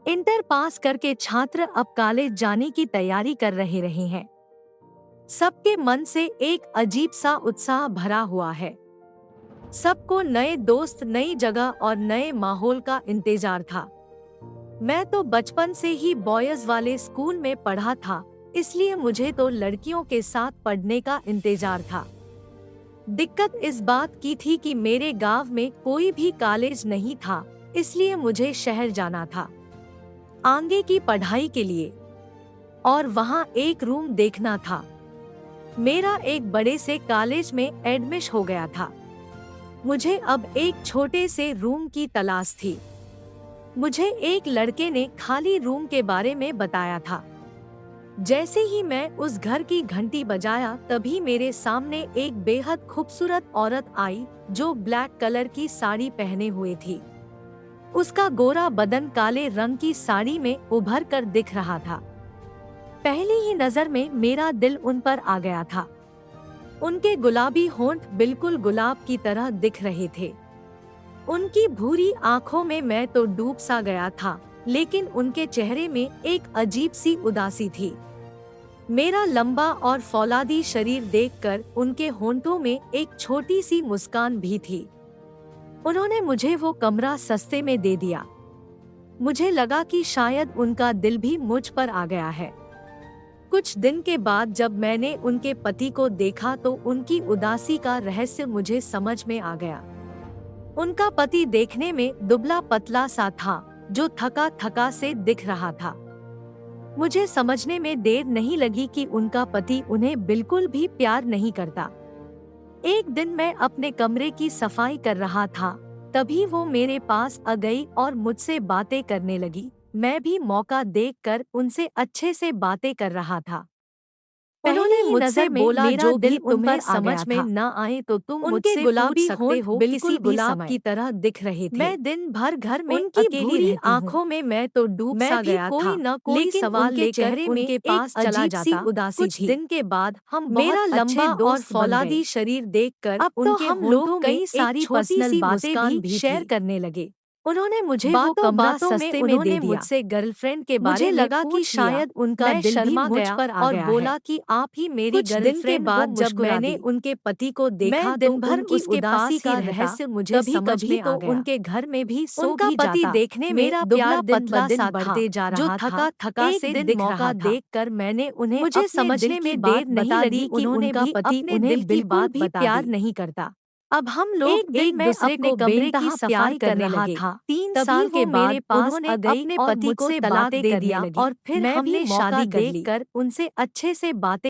Inter pass करके छात्र अब कॉलेज जाने की तैयारी कर रहे हैं। सबके मन से एक अजीब सा उत्साह भरा हुआ है। सबको नए दोस्त, नई जगह और नए माहौल का इंतजार था। मैं तो बचपन से ही बॉयज वाले स्कूल में पढ़ा था, इसलिए मुझे तो लड़कियों के साथ पढ़ने का इंतजार था। दिक्कत इस बात की थी कि मेरे गांव में कोई भी कॉलेज नहीं था, इसलिए मुझे शहर जाना था आगे की पढ़ाई के लिए, और वहाँ एक रूम देखना था। मेरा एक बड़े से कॉलेज में एडमिशन हो गया था। मुझे अब एक छोटे से रूम की तलाश थी। मुझे एक लड़के ने खाली रूम के बारे में बताया था। जैसे ही मैं उस घर की घंटी बजाया, तभी मेरे सामने एक बेहद खूबसूरत औरत आई जो ब्लैक कलर की साड़ी पहने हुए थी। उसका गोरा बदन काले रंग की साड़ी में उभर कर दिख रहा था। पहली ही नजर में मेरा दिल उन पर आ गया था। उनके गुलाबी होंठ बिल्कुल गुलाब की तरह दिख रहे थे। उनकी भूरी आंखों में मैं तो डूब सा गया था, लेकिन उनके चेहरे में एक अजीब सी उदासी थी। मेरा लंबा और फौलादी शरीर देखकर उनके होंठों में एक छोटी सी मुस्कान भी थी। उन्होंने मुझे वो कमरा सस्ते में दे दिया। मुझे लगा कि शायद उनका दिल भी मुझ पर आ गया है। कुछ दिन के बाद जब मैंने उनके पति को देखा तो उनकी उदासी का रहस्य मुझे समझ में आ गया। उनका पति देखने में दुबला पतला सा था, जो थका थका से दिख रहा था। मुझे समझने में देर नहीं लगी कि उनका पति उन्हें बिल्कुल भी प्यार नहीं करता। एक दिन मैं अपने कमरे की सफाई कर रहा था, तभी वो मेरे पास आ गई और मुझसे बातें करने लगी। मैं भी मौका देखकर उनसे अच्छे से बातें कर रहा था। उन्होंने मुझसे बोला, जो दिल तुम्हें समझ में न आए तो तुम मुझसे गुलाबी होंठ हो, बिल्कुल गुलाब की तरह दिख रहे थे। मैं दिन भर घर में अकेली रहती हूँ। आंखों में मैं तो डूब सा गया था, लेकिन सवाल लेकर उनके पास चला जाता। कुछ दिन के बाद हम मेरा लंबा और फौलादी शरीर देखकर अब तो हम लोग कई सारी पर्सनल बातें भी शेयर करने लगे। उन्होंने मुझे वो कमरा सस्ते में दे दिया। मुझसे गर्लफ्रेंड के बारे में लगा कि शायद उनका दिल भी मुझ पर आ गया और बोला कि आप ही मेरी गर्लफ्रेंड हो। जब मैंने उनके पति को देखा तो दिन भर उसके उदासी का रहस्य मुझे समझ में आ गया। उनके घर में भी सो भी जाता। पति देखने में मेरा प्यार पतला सा बढ़ते जा रहा था। थका थका से दिख रहा था। देखकर मैंने उन्हें मुझे समझने में देर नहीं लगी कि उनका पति उन्हें बिल्कुल भी प्यार नहीं करता। अब हम लोग एक दूसरे को कमरे की सफाई कर रहा था। 3 साल के मेरे पास अपने पति को तलाक दे दिया और फिर हमने शादी कर ली। उनसे अच्छे से बातें